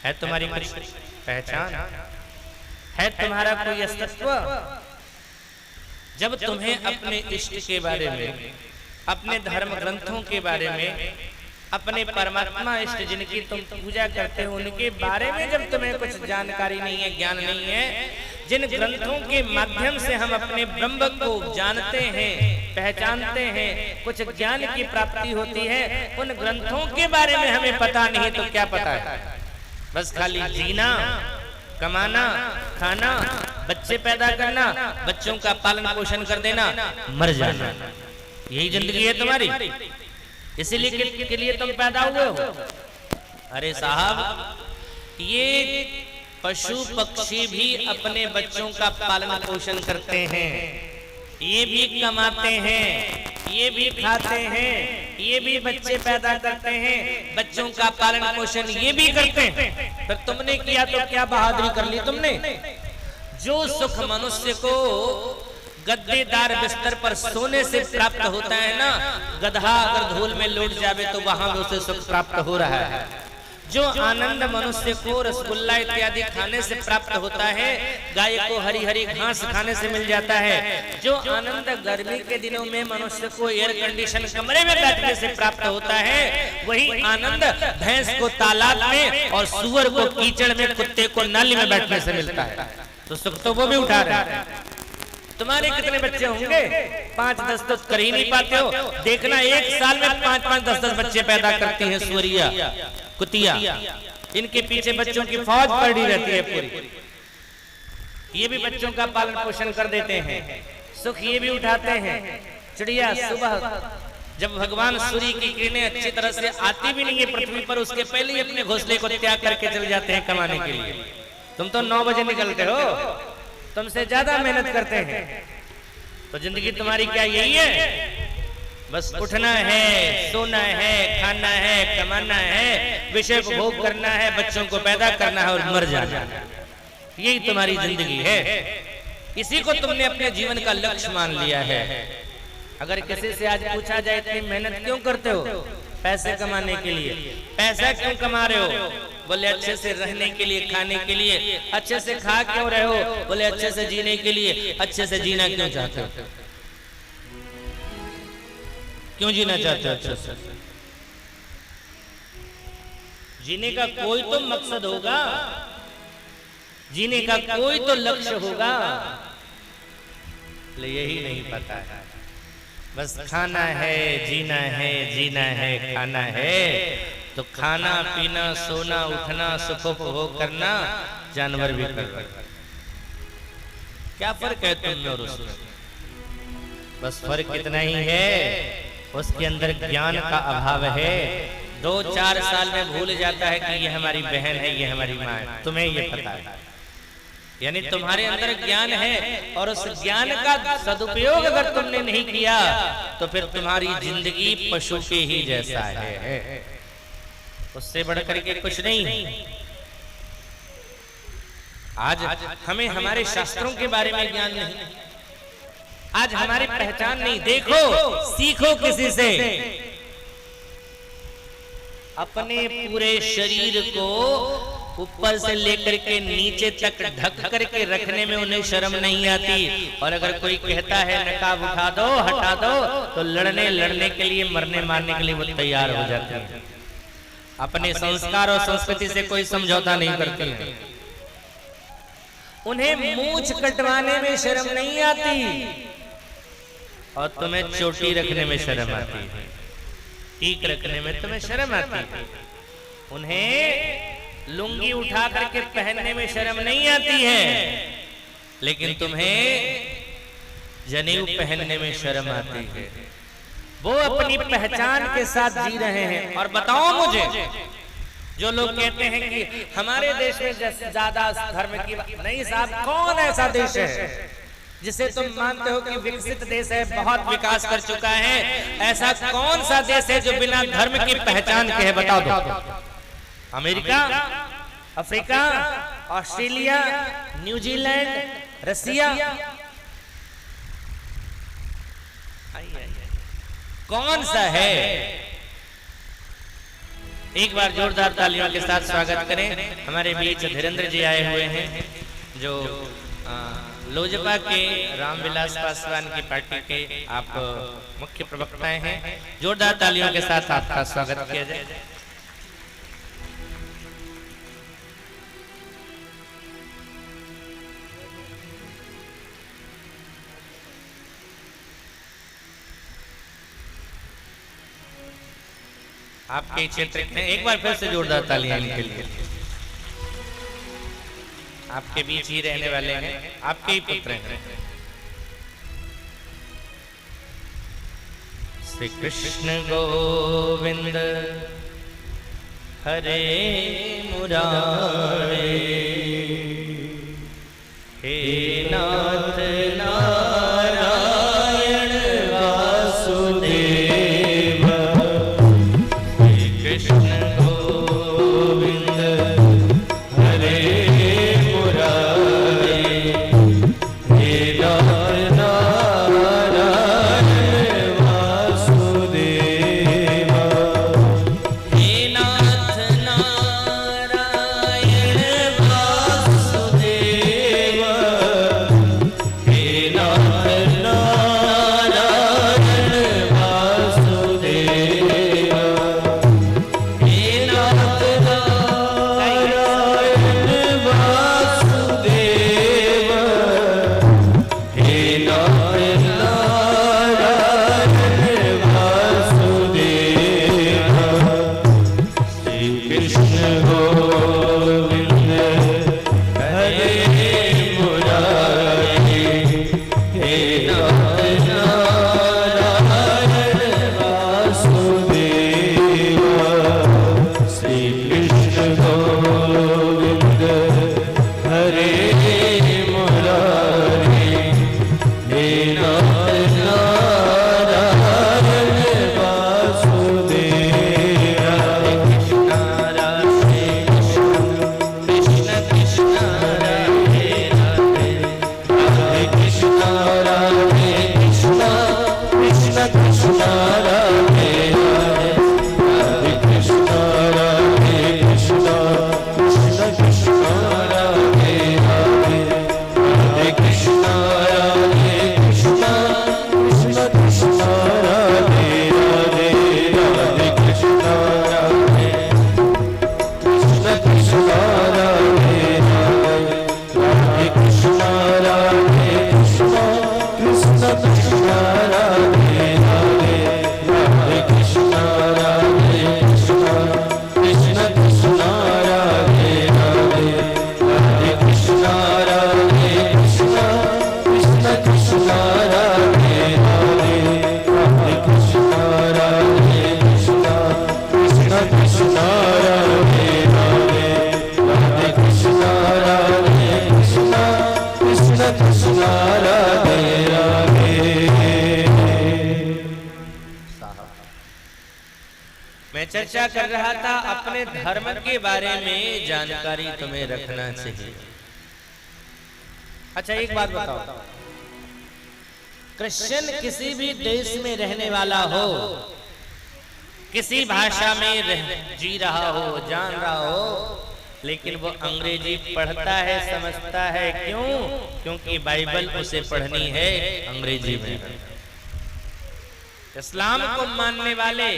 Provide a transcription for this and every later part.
है तुम्हारी कुछ पहचान? है तुम्हारा कोई अस्तित्व? जब तुम्हें अपने इष्ट के बारे में, अपने धर्म ग्रंथों के बारे में, अपने परमात्मा इष्ट जिनकी तुम पूजा करते हो उनके बारे में जब तुम्हें कुछ जानकारी नहीं है, ज्ञान नहीं है, जिन ग्रंथों के माध्यम से हम अपने ब्रह्म को जानते हैं, पहचानते हैं, कुछ ज्ञान की प्राप्ति होती है, उन ग्रंथों के बारे में हमें पता नहीं तो क्या पता है? बस खाली जीना, कमाना, खाना, बच्चे पैदा करना, बच्चों का पालन पोषण कर देना, मर जाना, यही जिंदगी है तुम्हारी? इसीलिए के लिए तुम पैदा हुए हो? अरे साहब, ये पशु पक्षी भी अपने बच्चों का पालन पोषण करते हैं, ये भी कमाते हैं, ये भी खाते हैं, ये भी बच्चे पैदा करते हैं, बच्चों का पालन पोषण ये भी करते हैं। फिर तुमने किया तो क्या बहादुरी कर ली तुमने? जो सुख मनुष्य को गद्देदार बिस्तर पर सोने से प्राप्त होता है ना, गधा अगर धूल में लौट जावे तो वहां उसे सुख प्राप्त हो रहा है। जो आनंद मनुष्य को रसगुल्ला इत्यादि खाने से प्राप्त होता है, गाय को हरी हरी घास खाने से मिल जाता है, जो आनंद गर्मी के दिनों में मनुष्य को एयर कंडीशन कमरे में बैठने से प्राप्त होता है, वही आनंद भैंस को तालाब में और सुअर को कीचड़ में, कुत्ते को नाली में बैठने से मिलता है। तो सुख तो वो भी उठा रहे हैं। तुम्हारे कितने बच्चे होंगे? 5-10 तो कर ही नहीं पाते हो। देखना, एक साल में 5-5, 10-10 बच्चे पैदा करती हैं सुअरिया, कुतिया, इनके पीछे बच्चों की फौज पड़ी रहती है पूरी। ये भी बच्चों का पालन पोषण कर देते हैं, सुख ये भी उठाते हैं। चिड़िया सुबह जब भगवान सूर्य की किरणें अच्छी तरह से आती भी नहीं है पृथ्वी पर, उसके पहले ही अपने घोंसले को त्याग करके चले जाते हैं कमाने के लिए। तुम तो 9 बजे निकलते हो, तुमसे ज्यादा मेहनत करते हैं। तो जिंदगी तुम्हारी क्या यही है? बस उठना है, सोना है, खाना है, कमाना है, विषय को भोग करना है, बच्चों को पैदा करना है और मर जाना है। यही तुम्हारी जिंदगी है। इसी को तुमने अपने जीवन का लक्ष्य मान लिया है। अगर किसी से आज पूछा जाए इतनी मेहनत क्यों करते हो? पैसे कमाने के लिए। पैसा क्यों कमा रहे हो? बोले अच्छे से रहने के लिए, खाने के लिए। अच्छे से खा क्यों रहे हो? बोले अच्छे से जीने के लिए। अच्छे से जीना क्यों चाहते हो? क्यों जीना चाहते हो अच्छे से? जीने का कोई तो मकसद होगा, जीने का कोई तो लक्ष्य होगा, यही नहीं पता है। बस खाना है, जीना है, जीना है, खाना है। तो खाना पीना, सोना, उठना, सुखोपभोग करना जानवर भी करते हैं। क्या फर्क है तुम में और उसमें? बस फर्क इतना ही है, उसके अंदर ज्ञान का अभाव है। 2-4 साल में भूल जाता है कि ये हमारी बहन है, ये हमारी माँ है। तुम्हें ये पता है, यानी तुम्हारे अंदर ज्ञान है और उस ज्ञान का सदुपयोग अगर तुमने नहीं किया तो फिर तुम्हारी जिंदगी पशु के ही जैसा है, उससे बढ़कर के कुछ नहीं। आज हमें हमारे शास्त्रों के बारे में ज्ञान नहीं, आज हमारी पहचान नहीं। देखो, सीखो किसी से। अपने पूरे शरीर को ऊपर से लेकर के नीचे तक ढक करके रखने में उन्हें शर्म नहीं आती। और अगर कोई कहता है नकाब उठा दो, हटा दो, तो लड़ने के लिए, मरने मारने के लिए वो तैयार हो जाते हैं। अपने संस्कार और संस्कृति से कोई समझौता नहीं करते हैं। उन्हें मूंछ कटवाने में शर्म नहीं आती और तुम्हें चोटी रखने में शर्म आती है, टीक रखने में तुम्हें शर्म आती है। उन्हें लुंगी उठा करके पहनने में शर्म नहीं आती है, लेकिन तुम्हें जनेऊ पहनने में शर्म आती है। वो अपनी पहचान के साथ जी रहे हैं। और बताओ मुझे, जो लोग कहते हैं कि हमारे देश में ज्यादा धर्म की नहीं, साहब कौन ऐसा देश है जिसे तुम मानते हो कि विकसित देश है, बहुत विकास कर चुका है? ऐसा कौन सा देश है जो बिना धर्म की पहचान के है? बताओ दो। अमेरिका, अफ्रीका, ऑस्ट्रेलिया, न्यूजीलैंड, रसिया, कौन सा है? एक बार जोरदार तालियों के साथ स्वागत करें। हमारे बीच धीरेन्द्र जी आए हुए हैं जो लोजपा के रामविलास पासवान की पार्टी के आप मुख्य प्रवक्ताएं हैं। जोरदार तालियों के साथ आपका स्वागत किया जाए। आपके क्षेत्र के एक बार फिर से जोरदार तालियां इनके लिए। आपके बीच ही रहने वाले हैं, आपके ही पुत्र हैं। श्री कृष्ण गोविंद हरे मुरारे, हे नाथ नारायण वासुदेव। कृष्ण गोविंद हरे मुरारे, हे नाथ नारायण वासुदेव। हे नाथ नारायण वासुदेव, हे नाथ नारायण वासुदेव। मैं चर्चा कर रहा था अपने धर्म के बारे में जानकारी तुम्हें रखना चाहिए। अच्छा एक बात बताओ, क्रिश्चियन किसी भी देश में रहने वाला हो, किसी भाषा में जी रहा हो, जान रहा हो, लेकिन वो अंग्रेजी पढ़ता है, समझता है। क्यों? क्योंकि बाइबल उसे पढ़नी है अंग्रेजी में। इस्लाम को मानने वाले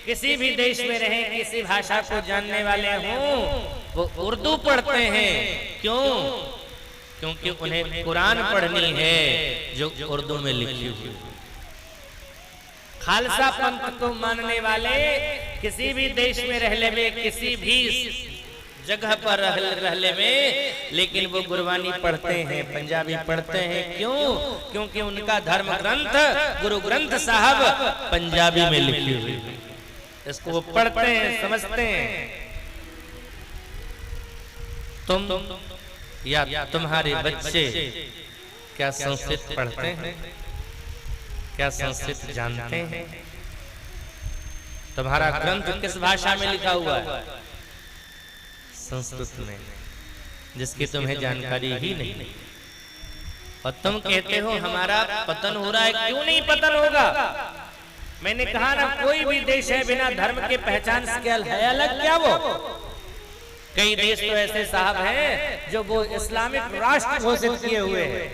किसी भी देश में रहें, किसी भाषा को जानने वाले हों, वो उर्दू पढ़ते हैं। क्यों? क्योंकि उन्हें कुरान पढ़नी है जो उर्दू में लिखी हुई। खालसा पंथ को मानने वाले किसी भी देश में रहने में, किसी भी जगह पर रहने में, लेकिन वो गुरबानी पढ़ते हैं, पंजाबी पढ़ते हैं। क्यों? क्योंकि उनका धर्म ग्रंथ गुरु ग्रंथ साहब पंजाबी में लिखी हुई, इसको वो पढ़ते हैं, समझते हैं। तुम या तुम्हारे बच्चे क्या संस्कृत पढ़ते हैं? क्या संस्कृत जानते हैं? तुम्हारा ग्रंथ किस भाषा में लिखा हुआ है? संस्कृत में, जिसकी तुम्हें जानकारी ही नहीं। और तुम कहते हो हमारा पतन हो रहा है। क्यों नहीं पतन होगा? मैंने कहा ना, कोई भी देश है बिना धर्म के पहचान से है अलग क्या वो? कई देश तो ऐसे साहब हैं जो वो इस्लामिक राष्ट्र घोषित किए हुए हैं।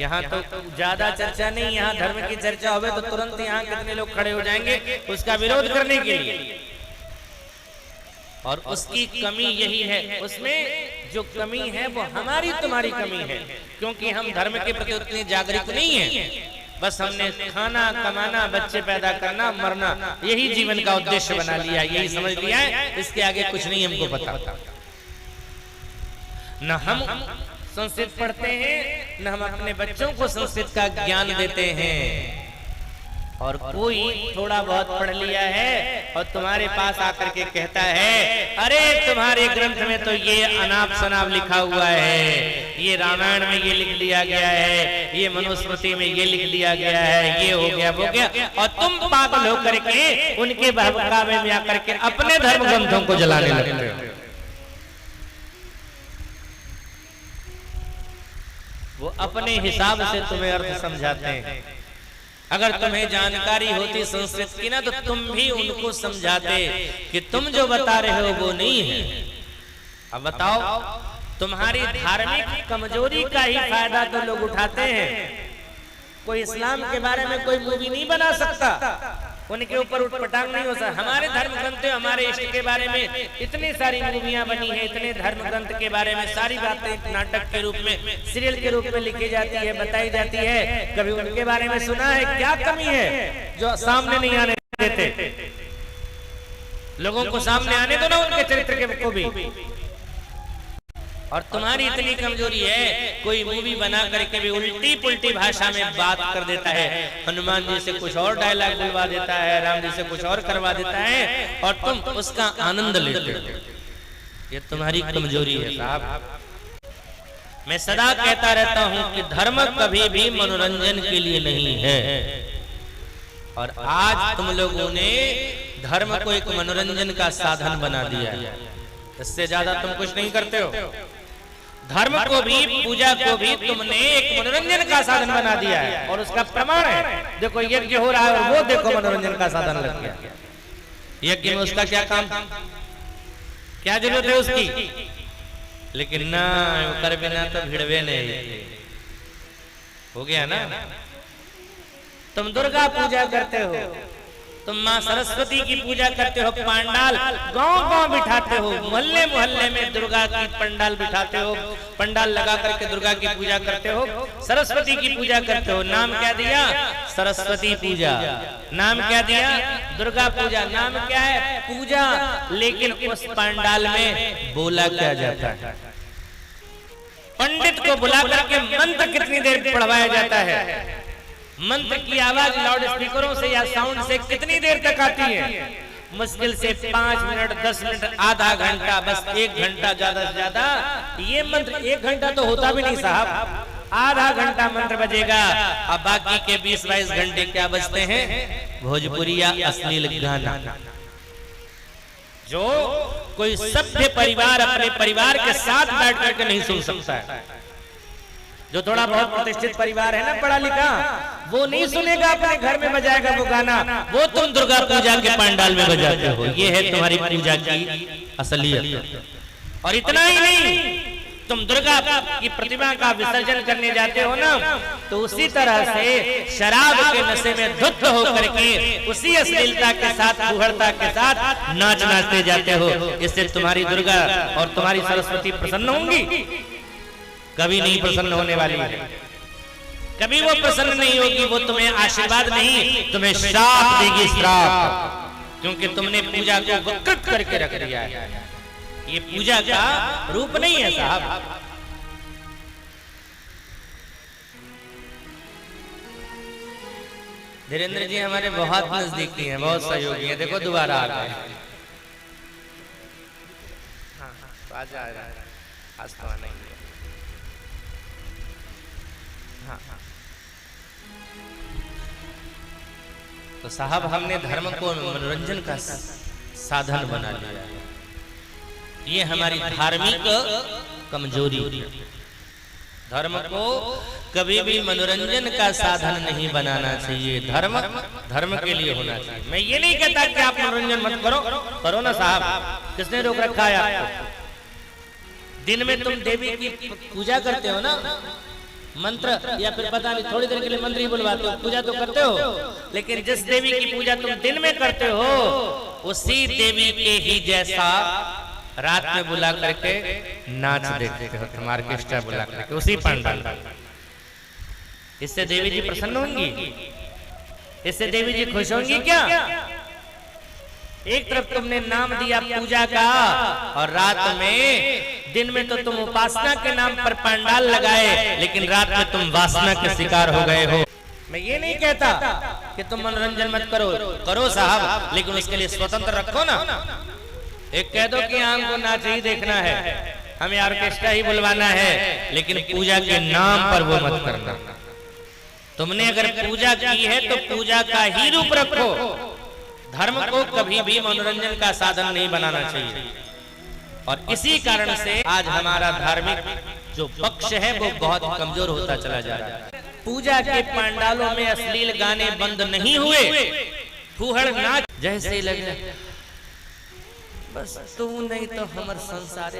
यहाँ तो ज्यादा चर्चा नहीं, यहाँ धर्म की चर्चा होवे तो तुरंत यहाँ कितने लोग खड़े हो जाएंगे उसका विरोध करने के लिए। और उसकी कमी यही है, उसमें जो कमी है वो हमारी तुम्हारी कमी है, क्योंकि हम धर्म के प्रति उतने जागरूक नहीं है। बस हमने खाना, कमाना, बच्चे पैदा करना, मरना, यही जीवन का उद्देश्य बना लिया, यही समझ लिया है। इसके आगे कुछ नहीं हमको पता। न हम संस्कृत पढ़ते हैं, न हम अपने बच्चों को संस्कृत का ज्ञान देते हैं। और कोई थोड़ा बहुत पढ़ लिया है और तुम्हारे पास आकर के कहता है, अरे तुम्हारे ग्रंथ में तो ये अनाप शनाप लिखा हुआ है, ये रामायण में ये लिख दिया गया है, ये मनुस्मृति में ये लिख दिया गया है, ये हो गया वो गया, और तुम पागल होकर के उनके बहकावे में आकर के अपने धर्म ग्रंथों को जलाने लगते हो। वो अपने हिसाब से तुम्हें अर्थ समझाते हैं। अगर तुम्हें जानकारी होती संस्कृत की ना, तो तुम भी उनको समझाते कि तुम जो बता रहे हो वो नहीं है। अब बताओ, तुम्हारी धार्मिक कमजोरी का ही फायदा तो लोग उठाते हैं। कोई इस्लाम के बारे में कोई मूवी नहीं बना सकता, उनके ऊपर उठपटांग नहीं हो सकता। हमारे धर्म ग्रंथ, हमारे इष्ट के बारे में इतनी सारी मूवियां बनी है, इतने धर्म ग्रंथ के बारे में सारी बातें नाटक के रूप में, सीरियल के रूप में लिखी जाती है, बताई जाती है। कभी उनके बारे में सुना है? क्या कमी है जो सामने नहीं आने देते? लोगों को सामने आने दो ना उनके चरित्र को भी। और तुम्हारी इतनी कमजोरी है, कोई मूवी बना करके भी उल्टी पुल्टी भाषा में बात कर देता है, हनुमान जी से कुछ और डायलॉग बुलवा देता है, राम जी से कुछ और करवा देता है, और तुम उसका आनंद लेते हो। ये तुम्हारी कमजोरी है साहब। मैं सदा कहता रहता हूं कि धर्म कभी भी मनोरंजन के लिए नहीं है, और आज तुम लोगों ने धर्म को एक मनोरंजन का साधन बना दिया है। इससे ज्यादा तुम कुछ नहीं करते हो। धर्म को भी, पूजा को भी तुमने एक मनोरंजन का साधन बना दिया है, और उसका प्रमाण है, देखो यज्ञ हो रहा है और वो देखो मनोरंजन का साधन लग गया। यज्ञ में उसका क्या काम, क्या जरूरत है उसकी? लेकिन ना, कर बिना तो भिड़वे नहीं हो गया ना। तुम दुर्गा पूजा करते हो, तुम माँ सरस्वती की पूजा करते हो, पंडाल गांव-गांव बिठाते हो, मोहल्ले मोहल्ले में दुर्गा की पंडाल बिठाते हो, पंडाल लगा करके दुर्गा की पूजा करते हो, सरस्वती की पूजा करते हो। नाम क्या दिया? सरस्वती पूजा। नाम क्या दिया? दुर्गा पूजा। नाम क्या है? पूजा। लेकिन उस पंडाल में बोला क्या जाता है? पंडित को बुला करके मंत्र कितनी देर पढ़वाया जाता है? मंत्र की आवाज लाउड स्पीकरों से या साउंड से कितनी देर तक आती है? मुश्किल से 5 मिनट, 10 मिनट, आधा घंटा, बस 1 घंटा ज्यादा से ज्यादा। ये मंत्र 1 घंटा तो होता भी नहीं साहब, आधा घंटा मंत्र बजेगा, और बाकी के 20-22 घंटे क्या बजते हैं? भोजपुरी या अश्लील गाना, जो कोई सभ्य परिवार अपने परिवार के साथ बैठ करके नहीं सुन सकता है। जो थोड़ा बहुत प्रतिष्ठित परिवार है ना, पढ़ा लिखा, वो नहीं सुनेगा, अपने घर में बजाएगा वो गाना, वो तुम दुर्गा पूजा के पंडाल में बजाते हो। ये है तुम्हारी पूजा की असलियत। और इतना ही नहीं, तुम दुर्गा की प्रतिमा का विसर्जन करने जाते हो ना, तो उसी तरह से शराब के नशे में धुत होकर के उसी अश्लीलता के साथ, फुहड़ता के साथ नाच नाचते जाते हो। इससे तुम्हारी दुर्गा और तुम्हारी सरस्वती प्रसन्न होंगी? कभी नहीं प्रसन्न होने वाली है, कभी वो प्रसन्न नहीं होगी। वो तुम्हें आशीर्वाद नहीं, तुम्हें श्राप देगी, श्राप, क्योंकि तुमने पूजा को विकृत करके रख दिया है। ये पूजा का रूप नहीं है साहब। धीरेन्द्र जी हमारे बहुत नजदीकी हैं, बहुत सहयोगी हैं। देखो दोबारा आ रहा है, आज आ रहा है, आज तो नहीं। तो साहब हमने धर्म को मनोरंजन का साधन बना लिया। ये हमारी धार्मिक कमजोरी। धर्म को कभी भी मनोरंजन का साधन नहीं बनाना चाहिए। धर्म धर्म के लिए होना चाहिए। मैं ये नहीं कहता कि आप मनोरंजन मत करो, करो ना साहब, किसने रोक रखा है आपको? दिन में तुम देवी की पूजा करते हो ना, मंत्र या फिर पता नहीं थोड़ी देर के लिए मंत्र ही बुलवाते हो, पूजा तो करते हो, लेकिन जिस देवी की पूजा तुम दिन में करते हो उसी देवी के ही जैसा रात में बुला करके नाच देखते हो, तुम ऑर्केस्ट्रा बुला करके उसी पंडाल। इससे देवी जी प्रसन्न होंगी? इससे देवी जी खुश होंगी क्या? एक तरफ तुमने नाम दिया पूजा का और रात में, दिन में तो तुम उपासना के नाम पर पंडाल लगाए, लेकिन रात में तुम वासना के शिकार हो गए हो। मैं ये नहीं कहता कि तुम मनोरंजन मत करो, करो साहब, लेकिन उसके लिए स्वतंत्र रखो ना। एक कह दो कि हमको नाच ही देखना है, हमें ऑर्केस्ट्रा ही बुलवाना है, लेकिन पूजा के नाम पर वो मत करना। तुमने अगर पूजा की है तो पूजा का ही रूप रखो। धर्म को कभी भी मनोरंजन का साधन नहीं बनाना चाहिए। और इसी कारण से आज हमारा धार्मिक जो पक्ष है वो बहुत कमजोर होता चला जा रहा है। पूजा के पंडालों में अश्लील गाने बंद नहीं हुए, फूहड़ नाच जैसे लगे बस तू नहीं तो हमर संसार